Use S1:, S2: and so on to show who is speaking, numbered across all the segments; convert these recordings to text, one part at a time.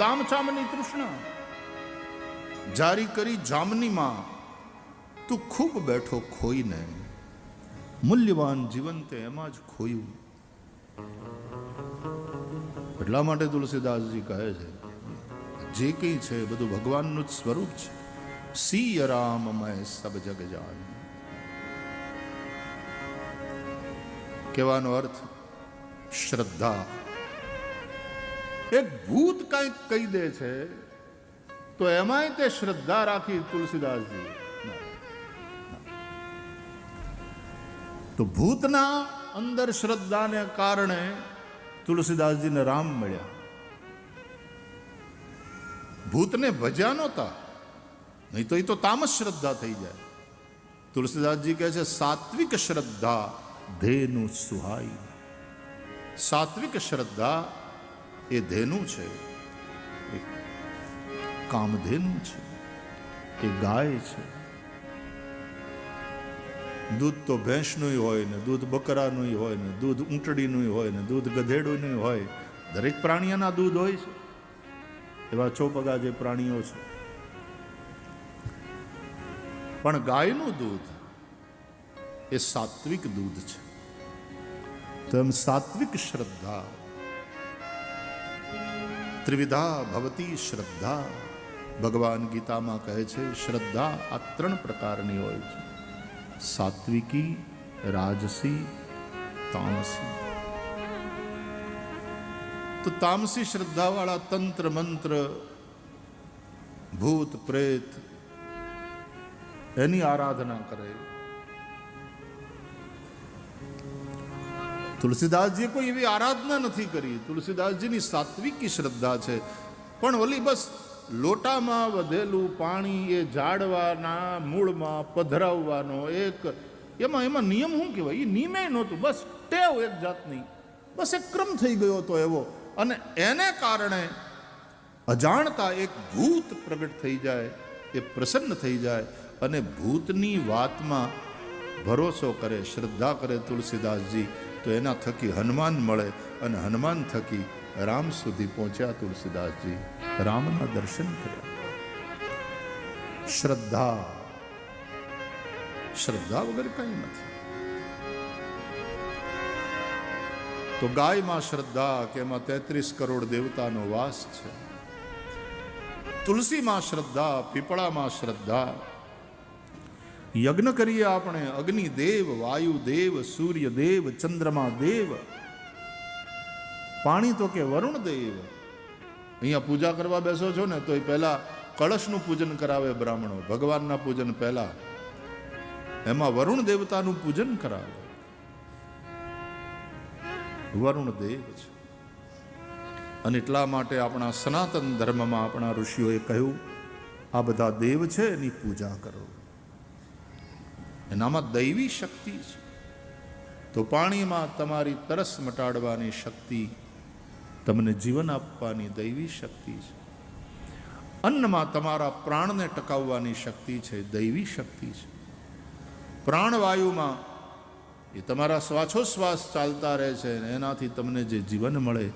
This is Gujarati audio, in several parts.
S1: ગામ ચામની તૃષ્ણા જારી કરી જામનીમાં તું ખૂબ બેઠો ખોઈને, મૂલ્યવાન જીવન તે એમાં જ ખોયું. એટલા માટે તુલસીદાસજી કહે છે જે કંઈ છે બધું ભગવાનનું જ સ્વરૂપ છે. સિય રામમય સબ જગ જાન. કહેવાનો અર્થ શ્રદ્ધા. એક ભૂત કંઈક કહી દે છે તો એમાંય તે શ્રદ્ધા રાખી તુલસીદાસજી. તો ભૂતના અંદર શ્રદ્ધાને કારણે તુલસીદાસજીને રામ મળ્યા. ભૂતને ભજ્યા નહોતા, નહીં તો એ તો તામસ શ્રદ્ધા થઈ જાય. તુલસીદાસજી કહે છે સાત્વિક શ્રદ્ધા ધેનુ સુહાઈ. સાત્વિક શ્રદ્ધા એ ધેનુ છે, એ કામધેનુ છે, એ ગાય છે. દૂધ તો ભેંસનું હોય ને, દૂધ બકરાનું હોય ને, દૂધ ઊંટડીનું હોય ને, દૂધ ગધેડું હોય. દરેક પ્રાણીઓના દૂધ હોય છે. એવા ચોપગા જે પ્રાણીઓ છે. પણ ગાયનું દૂધ એ સાત્વિક દૂધ છે. તો એમ સાત્વિક શ્રદ્ધા. ત્રિવિધા ભવતી શ્રદ્ધા. ભગવાન ગીતામાં કહે છે શ્રદ્ધા આ 3 પ્રકારની હોય છે: સાત્વિકી, રાજસી, તામસી. તો તામસી શ્રદ્ધાવાળા તંત્ર મંત્ર, ભૂત પ્રેત એની આરાધના કરે. તુલસીદાસજીએ કોઈ એવી આરાધના નથી કરી. તુલસીદાસજીની સાત્વિકી શ્રદ્ધા છે. પણ ઓલી બસ લોટામાં વધેલું પાણી એ ઝાડવાના મૂળમાં પધરાવવાનો એક એમાં નિયમ શું કહેવાય? એ નિયમે નહોતું, બસ ટેવ એક જાતની, બસ એક ક્રમ થઈ ગયો હતો એવો. અને એને કારણે અજાણતા એક ભૂત પ્રગટ થઈ જાય, એ પ્રસન્ન થઈ જાય અને ભૂતની વાતમાં ભરોસો કરે, શ્રદ્ધા કરે તુલસીદાસજી. તો એના થકી હનુમાન મળે અને હનુમાન થકી રામ સુધી પહોંચ્યા તુલસીદાસજી. રામના દર્શન કર્યા. શ્રદ્ધા, શ્રદ્ધા વગર કંઈ નથી. તો ગાયમાં શ્રદ્ધા કે એમાં 33 કરોડ દેવતાનો વાસ છે. તુલસીમાં શ્રદ્ધા, પીપળામાં શ્રદ્ધા. યજ્ઞ કરીએ આપણે, અગ્નિદેવ, વાયુદેવ, સૂર્યદેવ, ચંદ્રમા દેવ. પાણી તો કે વરુણ દેવ. અહીંયા પૂજા કરવા બેસો છો ને તો એ પહેલા કળશનું પૂજન કરાવે બ્રાહ્મણો, ભગવાનના પૂજન પહેલા. એમાં વરુણ દેવતાનું પૂજન કરાવે. વરુણ દેવ છે. અને એટલા માટે આપણા સનાતન ધર્મમાં આપણા ઋષિઓએ કહ્યું આ બધા દેવ છે એની પૂજા કરો. એનામાં દૈવી શક્તિ છે. તો પાણીમાં તમારી તરસ મટાડવાની શક્તિ, તમને જીવન આપવાની દૈવી શક્તિ છે. અન્નમાં તમારા પ્રાણને ટકાવવાની શક્તિ છે, દૈવી શક્તિ છે. પ્રાણવાયુમાં એ તમારા શ્વાસોશ્વાસ ચાલતા રહે છે, એનાથી તમને જે જીવન મળે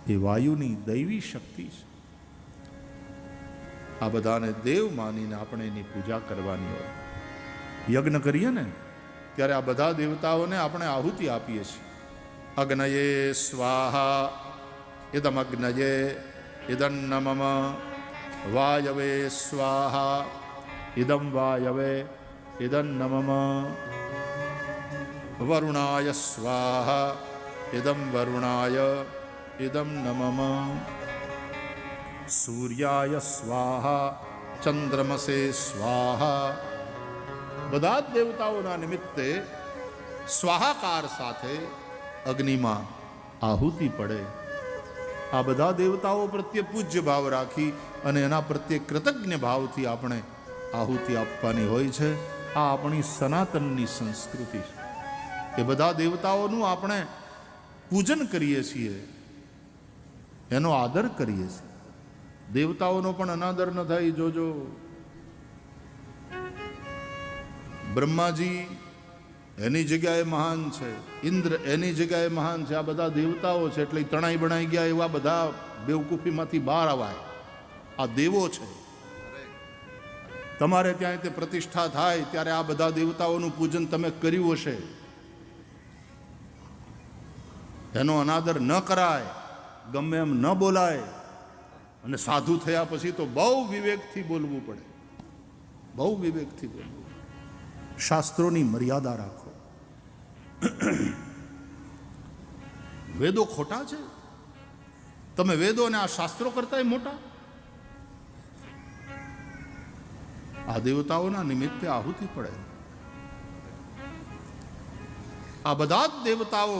S1: એ વાયુની દૈવી શક્તિ છે. આ બધાને દેવ માનીને આપણે એની પૂજા કરવાની હોય. યજ્ઞ કરીએ ને ત્યારે આ બધા દેવતાઓને આપણે આહુતિ આપીએ છીએ. અગ્નયે સ્વાહા ઇદમગ્નયે ઇદન્નમમ, વાયવે સ્વાહા ઇદમ વાયવે ઇદન્નમમ, વરુણાય સ્વાહા ઇદમ વરુણાય ઇદમ નમમ, સૂર્યાય સ્વાહા ચંદ્રમસે સ્વાહા. બધા જ દેવતાઓના નિમિત્તે સ્વાહાકાર સાથે અગ્નિમાં આહુતિ પડે. આ બધા દેવતાઓ પ્રત્યે પૂજ્ય ભાવ રાખી અને એના પ્રત્યે કૃતજ્ઞ ભાવથી આપણે આહુતિ આપવાની હોય છે. આ આપણી સનાતનની સંસ્કૃતિ છે. એ બધા દેવતાઓનું આપણે પૂજન કરીએ છીએ, એનો આદર કરીએ છીએ. દેવતાઓનો પણ અનાદર ન થાય. જોજો, બ્રહ્માજી એની જગ્યાએ મહાન છે, ઇન્દ્ર એની જગ્યાએ મહાન છે. આ બધા દેવતાઓ છે એટલે તણાઈ બણાઈ ગયા એવા બધા બેવકૂફીમાંથી બહાર આવાય. આ દેવો છે. તમારે ત્યાં તે પ્રતિષ્ઠા થાય ત્યારે આ બધા દેવતાઓનું પૂજન તમે કર્યું હશે. એનો અનાદર ન કરાય, ગમે એમ ન બોલાય. અને સાધુ થયા પછી તો બહુ વિવેકથી બોલવું પડે, બહુ વિવેકથી બોલવું. શાસ્ત્રોની મર્યાદા રાખો. વેદો ખોટા છે? તમે વેદો અને આ શાસ્ત્રો કરતા મોટા? આ દેવતાઓના નિમિત્તે આહુતિ પડે. આ બધા જ દેવતાઓ,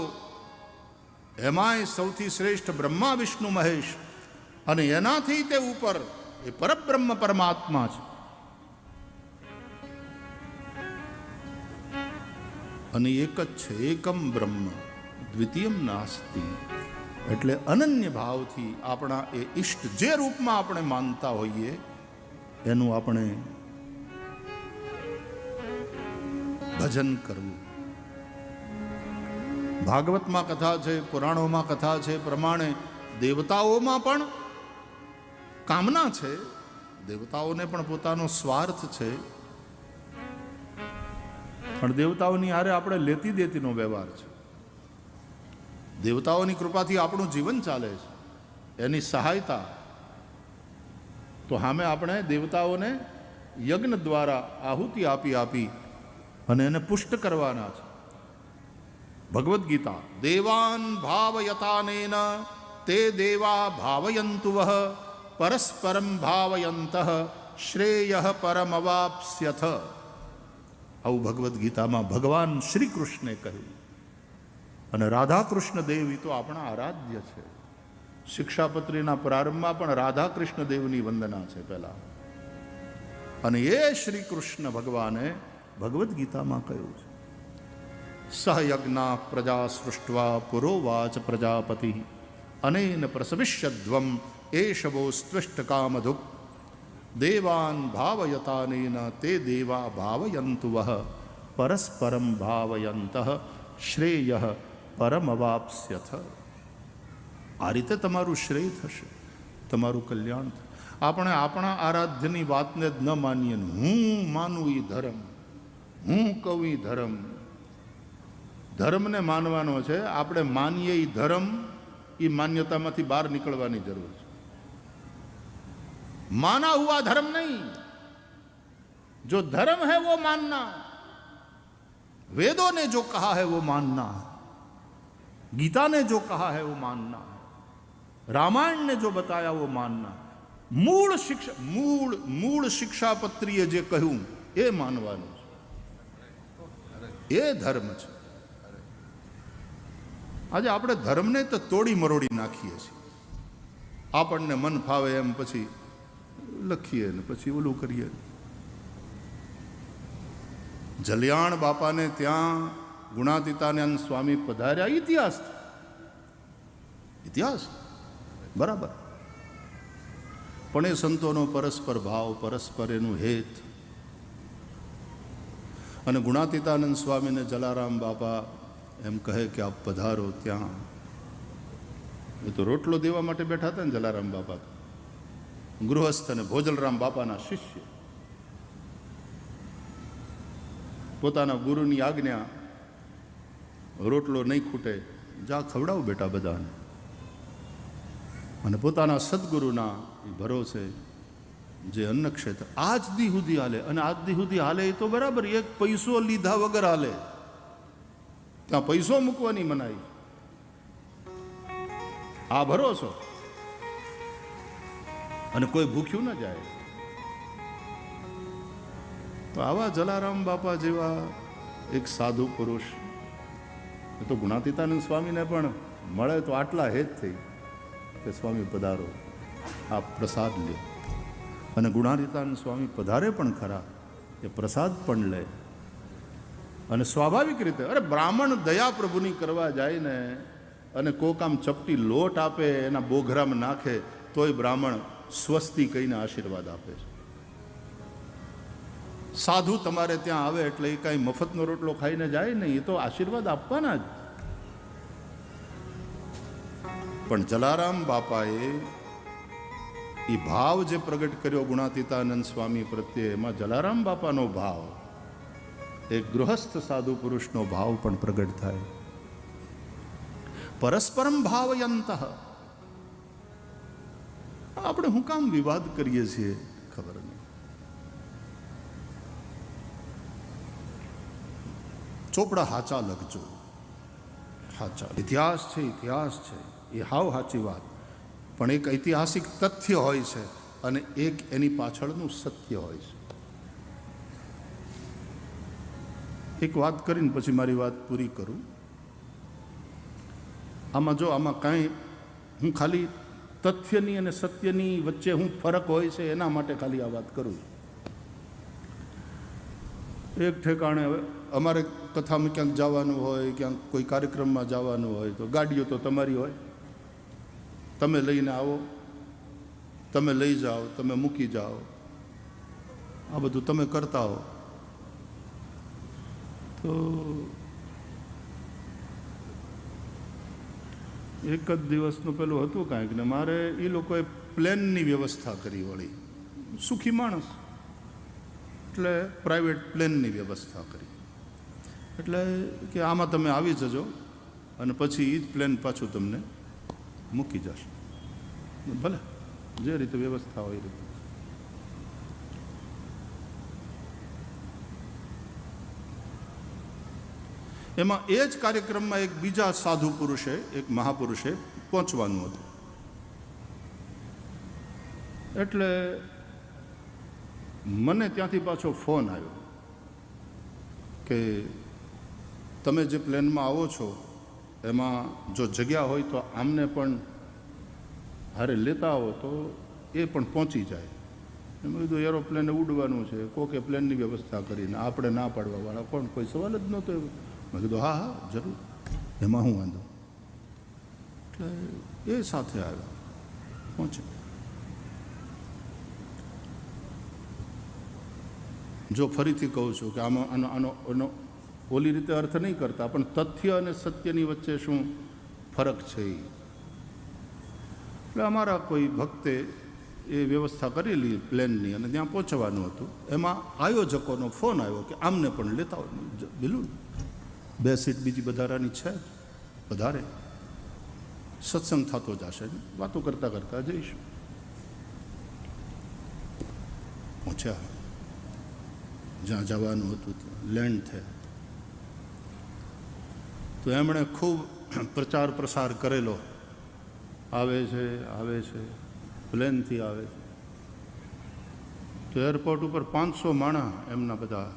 S1: એમાંય સૌથી શ્રેષ્ઠ બ્રહ્મા વિષ્ણુ મહેશ, અને એનાથી તે ઉપર એ પરબ્રહ્મ પરમાત્મા છે. અને એક જ છે, એકમ બ્રહ્મ દ્વિતીયમ નાસ્તિ. એટલે અનન્ય ભાવથી આપણા એ ઈષ્ટ જે રૂપમાં આપણે માનતા હોઈએ એનું આપણે ભજન કરવું. ભાગવતમાં કથા છે, પુરાણોમાં કથા છે પ્રમાણે દેવતાઓમાં પણ કામના છે. દેવતાઓને પણ પોતાનો સ્વાર્થ છે. પણ દેવતાઓની હારે આપણે લેતી દેતીનો વ્યવહાર છે. દેવતાઓની કૃપાથી આપણું જીવન ચાલે છે, એની સહાયતા. તો સામે આપણે દેવતાઓને યજ્ઞ દ્વારા આહુતિ આપી આપી અને એને પુષ્ટ કરવાના છે. ભગવદ્ ગીતા, દેવાન ભાવયતાનેન તે દેવા ભાવયંતુ વહ પરસ્પરમ ભાવયંતઃ શ્રેયઃ પરમવાપ્સ્યથ. આવું ભગવદ્ ગીતામાં ભગવાન શ્રી કૃષ્ણે કહ્યું. અને રાધા કૃષ્ણ દેવ તો આપણા આરાધ્ય છે. શિક્ષાપત્રીના પ્રારંભમાં પણ રાધા કૃષ્ણ દેવની વંદના છે પહેલા. અને એ શ્રી કૃષ્ણ ભગવાને ભગવદ્ ગીતામાં કહ્યું છે, સહયજ્ઞા પ્રજા સૃષ્ટવા પુરોવાચ પ્રજાપતિ અનેન પ્રસવિષ્યધ્વમ એષવો સ્ત્વિષ્ટ કામધુક દેવાન ભાવયતાનેન તે દેવા ભાવયંતુ વહ પરસ્પરમ ભાવયંતઃ શ્રેયઃ પરમવાપ્સ્યથ. આ રીતે તમારું શ્રેય થશે, તમારું કલ્યાણ થશે. આપણે આપણા આરાધ્યની વાતને જ ન માનીએ. હું માનું એ ધર્મ, હું કહું એ ધર્મ. ધર્મને માનવાનો છે. આપણે માનીએ એ ધર્મ, એ માન્યતામાંથી બહાર નીકળવાની જરૂર છે. माना हुआ धर्म नहीं, जो धर्म है वो मानना. वेदों ने जो कहा है वो मानना, गीता ने जो कहा है वो मानना, रामायण ने जो बताया वो मानना. मूल शिक्षापत्रीએ જે કહ્યું એ માનવાનું છે. એ ધર્મ છે. આજે આપણે ધર્મને તો તોડી મરોડી નાખીએ છીએ. આપણને મન ફાવે એમ પછી લખીએ ને પછી ઓલું કરીએ. જલિયાણ બાપાને ત્યાં ગુણાતીતાનંદ સ્વામી પધાર્યા. ઇતિહાસ બરાબર. પણ એ સંતોનો પરસ્પર ભાવ, પરસ્પર એનું હેત. અને ગુણાતીતાનંદ સ્વામીને જલારામ બાપા એમ કહે કે આપ પધારો ત્યાં. એ તો રોટલો દેવા માટે બેઠા હતા ને જલારામ બાપા, ગૃહસ્થ અને ભોજલરામ બાપાના શિષ્ય. પોતાના ગુરુની આજ્ઞા, રોટલો નહીં ખૂટે, જા ખવડાવો બેટા બધાને. અને પોતાના સદગુરુના ભરોસે જે અન્ન ક્ષેત્ર આજ દી સુધી હાલે. અને આજ દી સુધી હાલે એ તો બરાબર, એક પૈસો લીધા વગર હાલે. ત્યાં પૈસો મૂકવાની મનાઈ. આ ભરોસો. અને કોઈ ભૂખ્યું ન જાય. તો આવા જલારામ બાપા જેવા એક સાધુ પુરુષ, એ તો ગુણાતીતાનંદ સ્વામીને પણ મળે તો આટલા હેત થઈ કે સ્વામી પધારો, આપ પ્રસાદ લે. અને ગુણાતીતાનંદ સ્વામી પધારે પણ ખરા, એ પ્રસાદ પણ લે. અને સ્વાભાવિક રીતે, અરે બ્રાહ્મણ દયા પ્રભુની કરવા જાય ને અને કોક આમ ચપટી લોટ આપે, એના બોઘરામાં નાખે, તોય બ્રાહ્મણ સ્વસ્તિ કહીને આશીર્વાદ આપે છે. સાધુ તમારે ત્યાં આવે એટલે એ કાંઈ મફતનો રોટલો ખાઈને જાય નહીં, એ તો આશીર્વાદ આપવાના જ. પણ જલારામ બાપાએ એ ભાવ જે પ્રગટ કર્યો ગુણાતીતાનંદ સ્વામી પ્રત્યે, એમાં જલારામ બાપાનો ભાવ, એક ગૃહસ્થ સાધુ પુરુષનો ભાવ પણ પ્રગટ થાય. પરસ્પરમ ભાવયંત. આપણે હું કામ વિવાદ કરીએ છીએ ખબર નહીં. ચોપડા હાચા લખજો, હાચા. ઇતિહાસ છે, ઇતિહાસ છે, એ હાવ સાચી વાત, પણ એક ઐતિહાસિક તથ્ય હોય છે અને એક એની પાછળનું સત્ય હોય છે. એક વાત કરીને પછી મારી વાત પૂરી કરું. આમાં કાંઈ હું ખાલી તથ્યની અને સત્યની વચ્ચે હું ફરક હોય છે એના માટે ખાલી આ વાત કરું છું. એક ઠેકાણે હવે અમારે કથામાં ક્યાંક જવાનું હોય, ક્યાંક કોઈ કાર્યક્રમમાં જવાનું હોય તો ગાડીઓ તો તમારી હોય, તમે લઈને આવો, તમે લઈ જાઓ, તમે મૂકી જાઓ, આ બધું તમે કરતા હો. તો એક જ દિવસનું પેલું હતું કાંઈક ને મારે એ લોકોએ પ્લેનની વ્યવસ્થા કરી, વળી સુખી માણસ એટલે પ્રાઇવેટ પ્લેનની વ્યવસ્થા કરી. એટલે કે આમાં તમે આવી જજો અને પછી એ જ પ્લેન પાછું તમને મૂકી જશે. ભલે જે રીતે વ્યવસ્થા હોય એ રીતે. એમાં એ જ કાર્યક્રમમાં એક બીજા સાધુ પુરુષે, એક મહાપુરુષે પહોંચવાનું હતું. એટલે મને ત્યાંથી પાછો ફોન આવ્યો કે તમે જે પ્લેનમાં આવો છો એમાં જો જગ્યા હોય તો આમને પણ હારે લેતા આવો તો એ પણ પહોંચી જાય. મેં કીધું એરોપ્લેને ઉડવાનું છે, કોકે પ્લેનની વ્યવસ્થા કરીને, આપણે ના પાડવાવાળા કોણ, કોઈ સવાલ જ નહોતો એવો. મેં કીધું હા હા જરૂર, એમાં હું વાંધો. એટલે એ સાથે આવ્યા, પહોંચે. જો ફરીથી કહું છું કે આમાં આનો ઓલી રીતે અર્થ નહીં કરતા, પણ તથ્ય અને સત્યની વચ્ચે શું ફરક છે. એટલે અમારા કોઈ ભક્તે એ વ્યવસ્થા કરેલી પ્લેનની અને ત્યાં પહોંચવાનું હતું. એમાં આયોજકોનો ફોન આવ્યો કે આમને પણ લેતા હોય. બિલકુલ 2 સીટ બીજી વધારાની છે, વધારે સત્સંગ થતો જશે, વાતો કરતાં કરતાં જઈશું. પહોંચ્યા, જ્યાં જવાનું હતું ત્યાં લેન્ડ થયા. તો એમણે ખૂબ પ્રચાર પ્રસાર કરેલો, આવે છે પ્લેનથી આવે છે. તો એરપોર્ટ ઉપર 500 માણસ, એમના બધા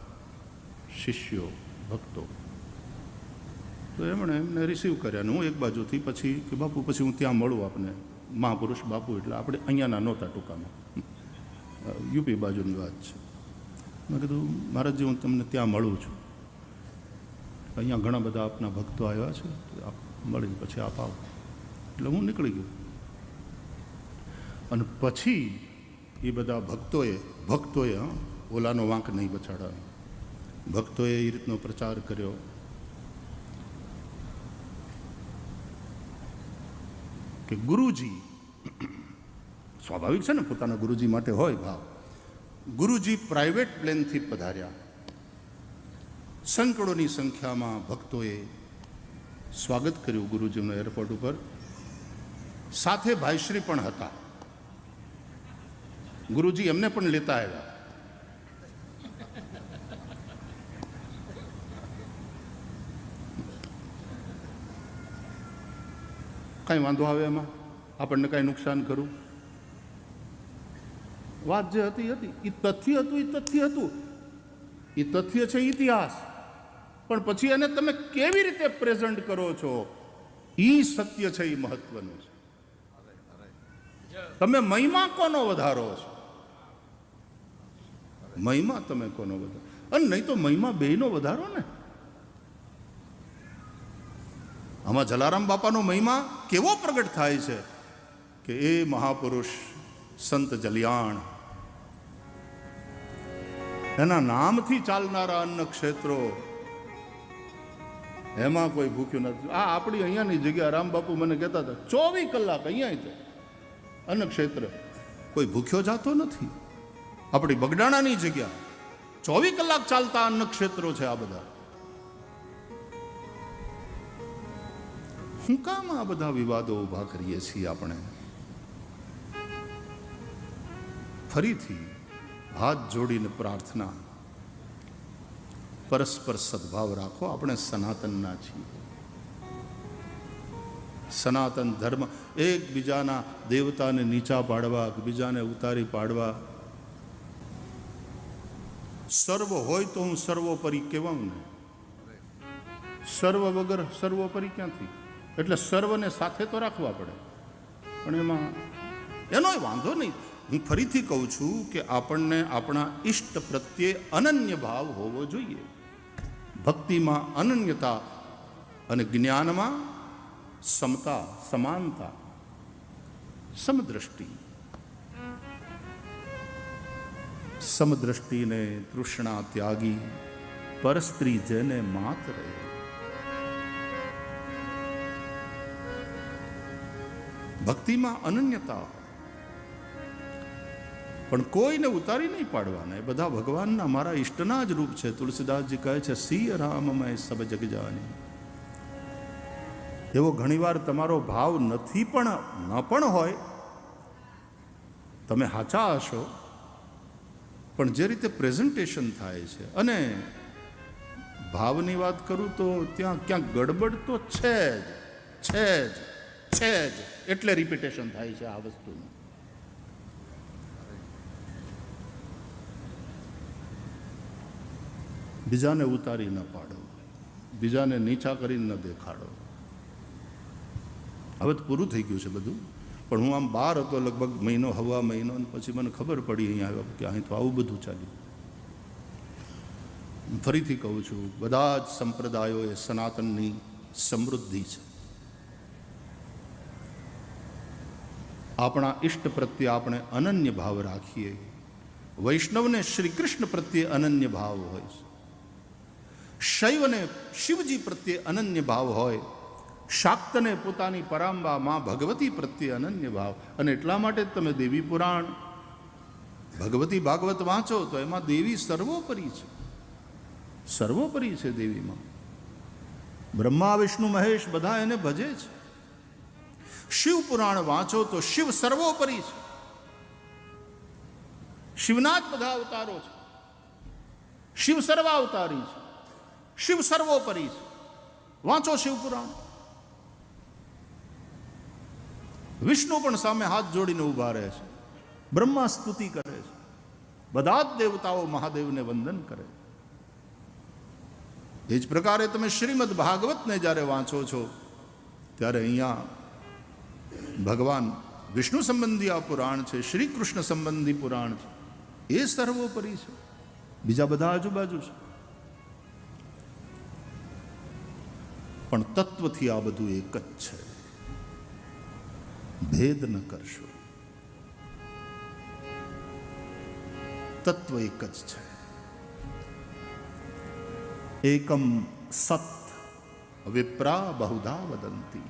S1: શિષ્યો, ભક્તો. તો એમને રિસીવ કર્યા ને હું એક બાજુથી પછી કે બાપુ પછી હું ત્યાં મળું આપને. મહાપુરુષ બાપુ એટલે આપણે અહીંયાના નહોતા, ટૂંકામાં યુપી બાજુની વાત છે. મેં કીધું મહારાજજી હું તમને ત્યાં મળું છું, અહીંયા ઘણા બધા આપના ભક્તો આવ્યા છે, આપ મળી પછી આપ આવો. એટલે હું નીકળી ગયો. અને પછી એ બધા ભક્તોએ ઓલાનો વાંક નહીં બચાડવાનો, ભક્તોએ એ રીતનો પ્રચાર કર્યો કે ગુરુજી, સ્વાભાવિક છે ને પોતાના ગુરુજી માટે હોય ભાવ. ગુરુજી પ્રાઇવેટ પ્લેનથી પધાર્યા. સેંકડોની સંખ્યામાં ભક્તોએ સ્વાગત કર્યું ગુરુજીનું એરપોર્ટ ઉપર. સાથે ભાઈશ્રી પણ હતા. ગુરુજી એમને પણ લેતા આવ્યા. કાંઈ વાંધો આવે એમાં? આપણને કાંઈ નુકસાન કરું? વાત જે હતી એ તથ્ય હતું, એ તથ્ય છે ઇતિહાસ. પણ પછી એને તમે કેવી રીતે પ્રેઝન્ટ કરો છો એ સત્ય છે, એ મહત્વનું છે. તમે મહિમા કોનો વધારો છો? મહિમા તમે કોનો વધારો? અને નહીં તો મહિમા બેયનો વધારો ને. આમાં જલારામ બાપાનો મહિમા કેવો પ્રગટ થાય છે કે એ મહાપુરુષ સંત જલિયાણ એના નામથી ચાલનારા અન્ન ક્ષેત્રો, એમાં કોઈ ભૂખ્યું નથી. આ આપણી અહીંયાની જગ્યા રામબાપુ મને કહેતા હતા 24 કલાક અહીંયા છે અન્ન ક્ષેત્ર, કોઈ ભૂખ્યો જાતો નથી. આપણી બગડાણાની જગ્યા 24 કલાક ચાલતા અન્ન ક્ષેત્રો છે. આ બધા શું કામ આ બધા વિવાદો ઉભા કરીએ છીએ આપણે? ફરીથી હાથ જોડીને પ્રાર્થના, પરસ્પર સદભાવ રાખો. આપણે સનાતનના છીએ. સનાતન ધર્મ એકબીજાના દેવતાને નીચા પાડવા, એકબીજાને ઉતારી પાડવા. સર્વ હોય તો હું સર્વોપરી કહેવાઉં ને, સર્વ વગર સર્વોપરી ક્યાંથી? એટલે સર્વને સાથે તો રાખવા પડે, પણ એમાં એનો વાંધો નહીં. હું ફરીથી કહું છું કે આપણને આપણા ઈષ્ટ પ્રત્યે અનન્ય ભાવ હોવો જોઈએ. ભક્તિમાં અનન્યતા અને જ્ઞાનમાં સમતા, સમાનતા, સમદ્રષ્ટિ. સમદ્રષ્ટિને તૃષ્ણા ત્યાગી, પરસ્ત્રી જેને માત રહે. ભક્તિમાં અનન્યતા, પણ કોઈને ઉતારી નહીં પાડવાના. એ બધા ભગવાનના, મારા ઈષ્ટના જ રૂપ છે. તુલસીદાસજી કહે છે સિય રામમય સબ જગ જાની. એવો ઘણીવાર તમારો ભાવ નથી, પણ ન પણ હોય, તમે સાચા હશો, પણ જે રીતે પ્રેઝન્ટેશન થાય છે, અને ભાવની વાત કરું તો ત્યાં ક્યાંક ગડબડ તો છે જ, એટલે રિપીટેશન થાય છે આ વસ્તુનું. બીજાને ઉતારી ન પાડો, બીજાને નીચા કરીને ન દેખાડો. હવે તો પૂરું થઈ ગયું છે બધું, પણ હું આમ બહાર હતો લગભગ મહિનો, હવા મહિનો, અને પછી મને ખબર પડી અહીંયા આવ્યો કે અહીં તો આવું બધું ચાલ્યું. ફરીથી કહું છું, બધા જ સંપ્રદાયો એ સનાતનની સમૃદ્ધિ છે. આપણા ઈષ્ટ પ્રત્યે આપણે અનન્ય ભાવ રાખીએ. વૈષ્ણવને શ્રી કૃષ્ણ પ્રત્યે અનન્ય ભાવ હોય છે, શૈવને શિવજી પ્રત્યે અનન્ય ભાવ હોય, શાક્તને પોતાની પરાંબા માં ભગવતી પ્રત્યે અનન્ય ભાવ. અને એટલા માટે તમે દેવી પુરાણ, ભગવતી ભાગવત વાંચો તો એમાં દેવી સર્વોપરી છે, સર્વોપરી છે દેવીમાં. બ્રહ્મા વિષ્ણુ મહેશ બધા એને ભજે છે. શિવ પુરાણ વાંચો તો શિવ સર્વોપરી છે, શિવના જ બધા અવતારો છે. શિવ સર્વાવતારી છે, શિવ સર્વોપરી છે. વાંચો શિવ પુરાણ. વિષ્ણુ પણ સામે હાથ જોડીને ઊભા રહે છે, બ્રહ્મા સ્તુતિ કરે છે, બધા જ દેવતાઓ મહાદેવને વંદન કરે. એ જ પ્રકારે તમે શ્રીમદ ભાગવતને જ્યારે વાંચો છો ત્યારે અહીંયા ભગવાન વિષ્ણુ સંબંધી આ પુરાણ છે, શ્રી કૃષ્ણ સંબંધી પુરાણ છે, એ સર્વોપરી છે, બીજા બધા આજુબાજુ છે. પણ તત્વથી આ બધું એક જ છે, ભેદ ન કરશો. તત્વ એક જ છે. એકમ સત વિપ્રા બહુધા વદંતી.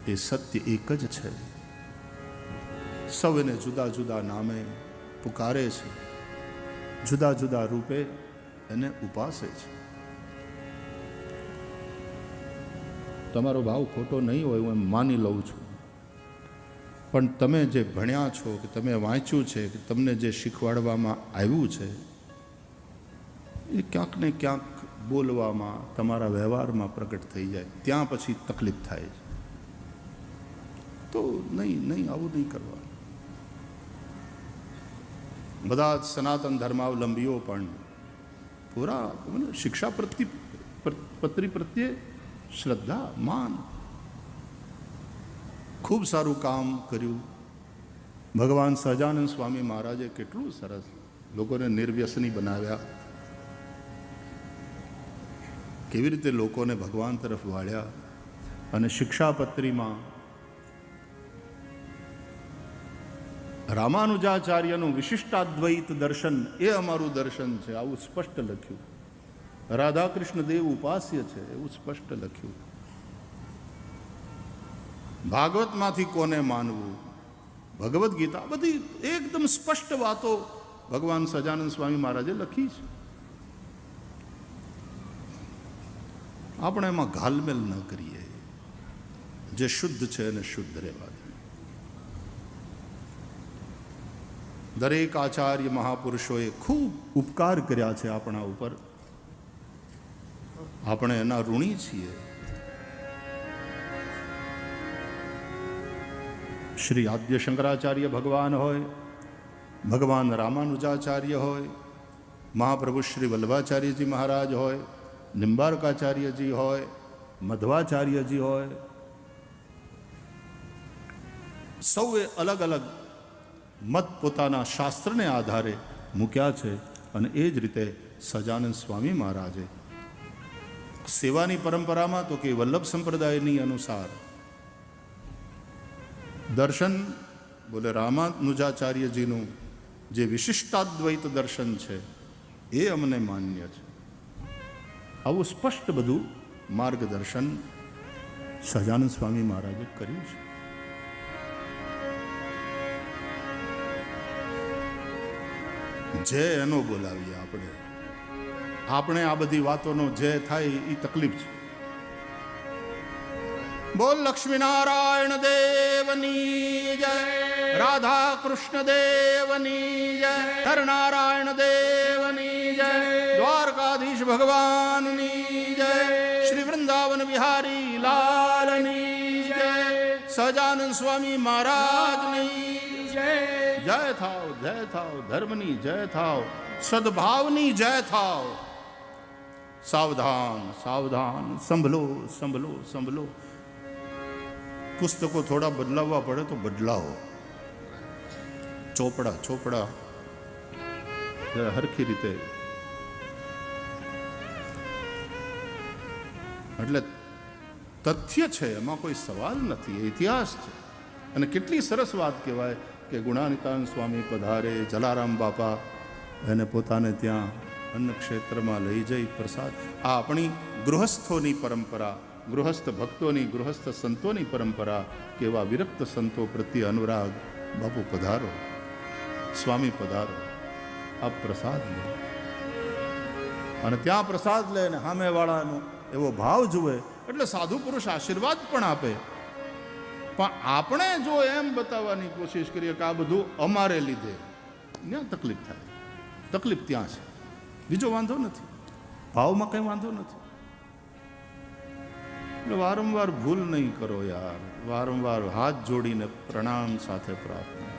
S1: એ સત્ય એક જ છે. સૌ એને જુદા જુદા નામે પુકારે છે, જુદા જુદા રૂપે એને ઉપાસે છે. તમારો ભાવ ખોટો નહીં હોય, હું એમ માની લઉં છું, પણ તમે જે ભણ્યા છો, કે તમે વાંચ્યું છે, કે તમને જે શીખવાડવામાં આવ્યું છે, એ ક્યાંક ને ક્યાંક બોલવામાં, તમારા વ્યવહારમાં પ્રગટ થઈ જાય, ત્યાં પછી તકલીફ થાય છે. તો નહીં આવું નહીં કરવાનું. બધા જ સનાતન ધર્માવલંબીઓ પણ પૂરા શિક્ષા પત્રી પ્રત્યે શ્રદ્ધા, માન, ખૂબ સારું કામ કર્યું. ભગવાન સહજાનંદ સ્વામી મહારાજે કેટલું સરસ લોકોને નિર્વ્યસની બનાવ્યા, કેવી રીતે લોકોને ભગવાન તરફ વાળ્યા. અને શિક્ષાપત્રીમાં રામાનુજાચાર્યનું વિશિષ્ટાદ્વૈત દર્શન એ અમારું દર્શન છે, આવું સ્પષ્ટ લખ્યું. રાધા કૃષ્ણ દેવ ઉપાસ્ય છે એવું સ્પષ્ટ લખ્યું. ભાગવતમાંથી કોને માનવું, ભગવદ્ ગીતા, બધી એકદમ સ્પષ્ટ વાતો ભગવાન સહજાનંદ સ્વામી મહારાજે લખી છે. આપણે એમાં ઘાલમેલ ન કરીએ. જે શુદ્ધ છે એને શુદ્ધ રહેવા દે. દરેક આચાર્ય મહાપુરુષોએ ખૂબ ઉપકાર કર્યા છે આપણા ઉપર. આપણે એના ઋણી છીએ. શ્રી આદ્ય શંકરાચાર્ય ભગવાન હોય, ભગવાન રામાનુજાચાર્ય હોય, મહાપ્રભુ શ્રી વલ્લભાચાર્યજી મહારાજ હોય, નિંબાર્કાચાર્યજી હોય, મધ્વાચાર્યજી હોય, સૌએ અલગ અલગ મત પોતાના શાસ્ત્રને આધારે મૂક્યા છે. અને એ જ રીતે સહજાનંદ સ્વામી મહારાજે સેવાની પરંપરામાં તો કે વલ્લભ સંપ્રદાયની અનુસાર દર્શન બોલે રામાનુજાચાર્યજીનું જે વિશિષ્ટાદ્વૈત દર્શન છે એ અમને માન્ય છે. આવું સ્પષ્ટ બધું માર્ગદર્શન સહજાનંદ સ્વામી મહારાજે કર્યું છે. જે એનો બોલાવીએ આપણે આ બધી વાતોનો જે થાય એ તકલીફ છે. બોલ લક્ષ્મીનારાયણ દેવની જય, રાધા કૃષ્ણ દેવની જય, નરનારાયણ દેવની જય, દ્વારકાધીશ ભગવાનની જય, શ્રી વૃંદાવન વિહારી લાલની જય, સહજાનંદ સ્વામી મહારાજની જય. જય થાવ ધર્મની જય થાવ, સદભાવની જય થાવ. સાવધાન સાવધાન, સંભલો સંભલો સંભલો. પુસ્તકો થોડા બદલાવવા પડે તો બદલાવો. ચોપડા હરખી રીતે. એટલે તથ્ય છે, એમાં કોઈ સવાલ નથી, ઇતિહાસ છે. અને કેટલી સરસ વાત કહેવાય કે ગુણાનિતાન સ્વામી પધારે, જલારામ બાપા એને પોતાને ત્યાં અન્ન ક્ષેત્રમાં લઈ જઈ પ્રસાદ. આ આપણી ગૃહસ્થોની પરંપરા, ગૃહસ્થ ભક્તોની, ગૃહસ્થ સંતોની પરંપરા. કેવા વિરક્ત સંતો પ્રત્યે અનુરાગ. બાપુ પધારો, સ્વામી પધારો, આપ પ્રસાદ લે. અને ત્યાં પ્રસાદ લે ને સામેવાળાનો એવો ભાવ જુએ એટલે સાધુ પુરુષ આશીર્વાદ પણ આપે. પણ આપણે જો એમ બતાવવાની કોશિશ કરીએ કે આ બધું અમારે લીધે, ત્યાં તકલીફ થાય. તકલીફ ત્યાં છે, બીજો વાંધો નથી. ભાવમાં કંઈ વાંધો નથી. એટલે વારંવાર ભૂલ નહીં કરો યાર. વારંવાર હાથ જોડીને પ્રણામ સાથે પ્રાર્થના.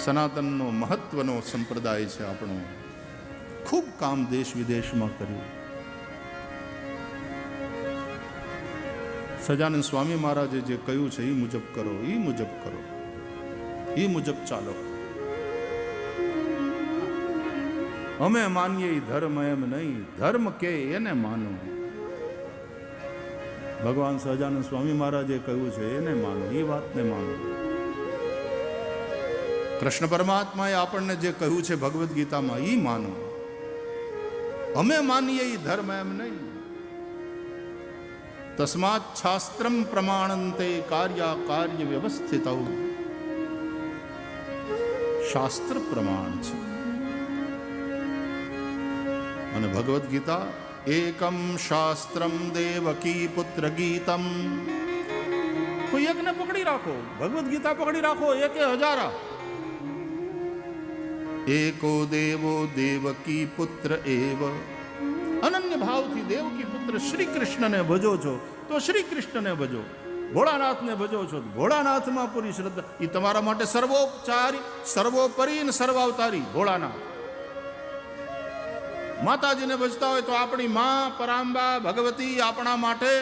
S1: સનાતનનો મહત્વનો સંપ્રદાય છે આપણો. ખૂબ કામ દેશ વિદેશમાં કર્યું. સહજાનંદ સ્વામી મહારાજે જે કહ્યું છે એ મુજબ કરો, એ મુજબ કરો, એ મુજબ ચાલો. અમે માનીએ એ ધર્મ એમ નહીં, ધર્મ કે એને માનો. ભગવાન સહજાનંદ સ્વામી મહારાજે કહ્યું છે એને માનો, એ વાતને માનો. કૃષ્ણ પરમાત્માએ આપણને જે કહ્યું છે ભગવદ્ ગીતામાં એ માનો. અમે માનીએ એ ધર્મ એમ નહીં. તસ્માત શાસ્ત્રમ પ્રમાણંતે કાર્ય વ્યવસ્થિત. શાસ્ત્ર પ્રમાણ છે. અને ભગવદ્ ગીતા એકમ શાસ્ત્રમ દેવકી પુત્ર ગીતમ. કોઈ એકને પકડી રાખો, ભગવદ્ ગીતા પકડી રાખો, એકે હજારા. એકો દેવો દેવકી પુત્ર એવ. અનન્ય ભાવથી દેવકી પુત્ર શ્રી કૃષ્ણને ભજો છો તો શ્રી કૃષ્ણને ભજો. ભોળાનાથને ભજો છો તો ભોળાનાથમાં પૂરી શ્રદ્ધા. એ તમારા માટે સર્વોપચારી, સર્વોપરી અને સર્વાવતારી ભોળાનાથ. માતાજીને ભજતા હોય તો આપણી માં પરાંબા ભગવતી આપણા માટે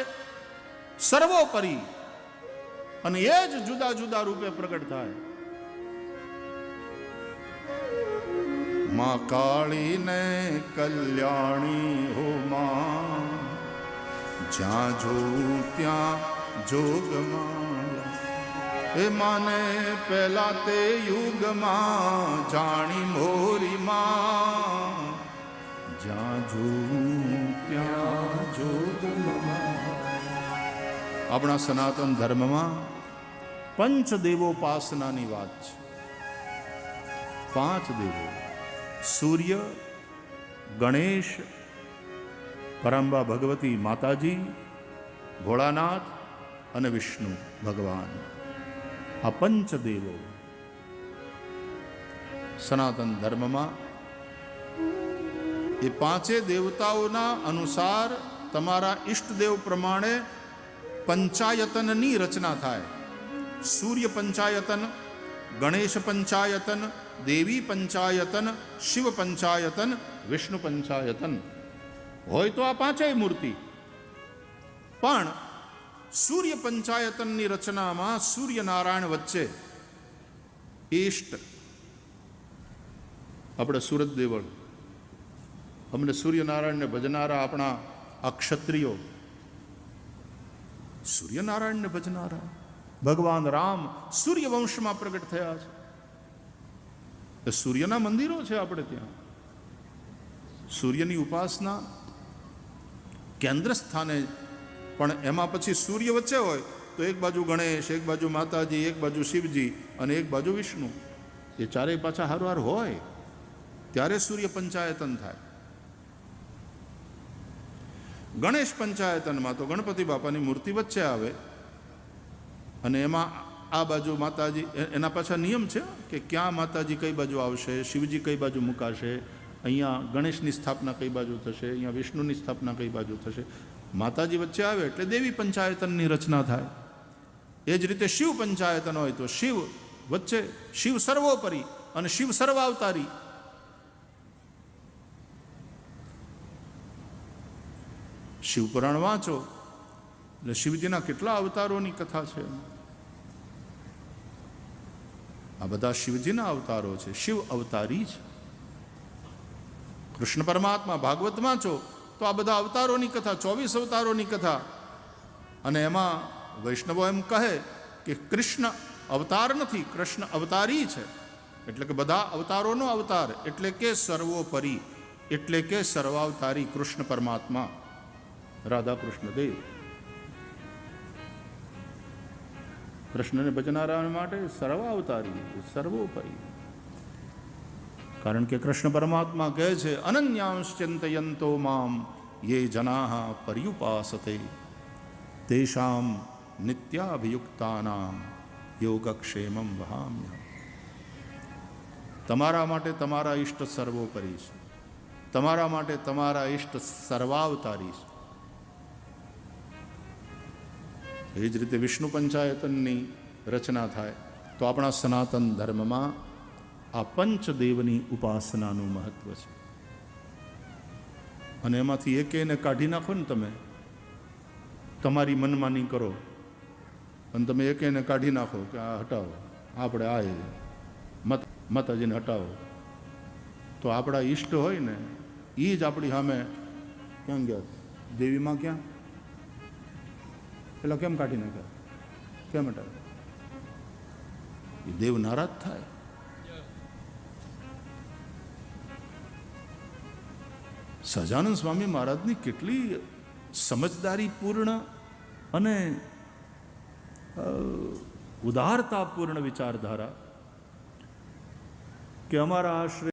S1: સર્વોપરી, અને એ જ જુદા જુદા રૂપે પ્રગટ થાય. માં કાળી ને કલ્યાણી હો માં, જ્યાં જો ત્યાં જોગમાં. એ માને પહેલા તે યુગમાં જાણી મોરીમાં, જ્યાં જોઉં ત્યાં જોગમાં. આપણા સનાતન ધર્મમાં પંચદેવોપાસનાની વાત છે. 5 દેવો: સૂર્ય, ગણેશ, પરંબા ભગવતી માતાજી, ભોળાનાથ અને વિષ્ણુ ભગવાન. આ પંચદેવો સનાતન ધર્મમાં. એ 5 દેવતાઓના અનુસાર તમારા ઈષ્ટદેવ પ્રમાણે પંચાયતનની રચના થાય. સૂર્ય પંચાયતન, ગણેશ પંચાયતન, દેવી પંચાયતન, શિવ પંચાયતન, વિષ્ણુ પંચાયતન. હોય તો આ 5 મૂર્તિ. પણ સૂર્ય પંચાયતનની રચનામાં સૂર્યનારાયણ વચ્ચે ઈષ્ટ. આપણે સુરત દેવળ, અમને સૂર્યનારાયણને ભજનારા આપણા આ ક્ષત્રિયો સૂર્યનારાયણને ભજનારા. ભગવાન રામ સૂર્યવંશમાં પ્રગટ થયા છે. એ સૂર્યના મંદિરો છે આપણે ત્યાં. સૂર્યની ઉપાસના કેન્દ્ર સ્થાને. પણ એમાં પછી સૂર્ય વચ્ચે હોય તો એક બાજુ ગણેશ, એક બાજુ માતાજી, એક બાજુ શિવજી અને એક બાજુ વિષ્ણુ. એ ચારેય પાછા હારવાર હોય ત્યારે સૂર્ય પંચાયતન થાય. ગણેશ પંચાયતનમાં તો ગણપતિ બાપાની મૂર્તિ વચ્ચે આવે અને એમાં આ બાજુ માતાજી. એના પાછા નિયમ છે કે ક્યાં માતાજી કઈ બાજુ આવશે, શિવજી કઈ બાજુ મુકાશે, અહીંયા ગણેશની સ્થાપના કઈ બાજુ થશે, અહીંયા વિષ્ણુની સ્થાપના કઈ બાજુ થશે. માતાજી વચ્ચે આવે એટલે દેવી પંચાયતનની રચના થાય. એ જ રીતે શિવ પંચાયતન હોય તો શિવ વચ્ચે, શિવ સર્વોપરી અને શિવ સર્વાવતારી. શિવપુરાણ વાંચો એટલે શિવજીના કેટલા અવતારોની કથા છે. આ બધા શિવજીના અવતારો છે, શિવ અવતારી છે. કૃષ્ણ પરમાત્મા ભાગવત વાંચો તો આ બધા અવતારોની કથા, 24 અવતારોની કથા. અને એમાં વૈષ્ણવો એમ કહે કે કૃષ્ણ અવતાર નથી, કૃષ્ણ અવતારી છે. એટલે કે બધા અવતારોનો અવતાર, એટલે કે સર્વોપરી, એટલે કે સર્વાવતારી કૃષ્ણ પરમાત્મા, રાધા કૃષ્ણ દેવ. કૃષ્ણને ભજનારા માટે સર્વાવતારી, સર્વોપરી. કારણ કે કૃષ્ણ પરમાત્મા કહે છે અનન્યાંશ્ચિંતયંતો મામ યે જનાઃ પર્યુપાસતે તેષામ નિત્યાભિયુક્તાનાં યોગક્ષેમં વહામ્યહમ. તમારા માટે તમારા ઈષ્ટ સર્વોપરી છે, તમારા માટે તમારા ઈષ્ટ સર્વાવતારી છે. એ જ રીતે વિષ્ણુ પંચાયતનની રચના થાય તો આપણા સનાતન ધર્મમાં આ પંચદેવની ઉપાસનાનું મહત્વ છે. અને એમાંથી એકેને કાઢી નાખો ને તમે, તમારી મનમાની કરો અને તમે એકેને કાઢી નાખો કે આ હટાવો, આપણે આ માતાજીને હટાવો, તો આપણા ઈષ્ટ હોય ને એ જ આપણી સામે ક્યાં ગયા? દેવીમાં ક્યાં? પેલા કેમ કાઢી નાખ્યા? કેમ હટાવે? એ દેવ નારાજ થાય. સહજાનંદ સ્વામી મહારાજની કેટલી સમજદારીપૂર્ણ અને ઉદારતાપૂર્ણ વિચારધારા કે અમારા આશ્રય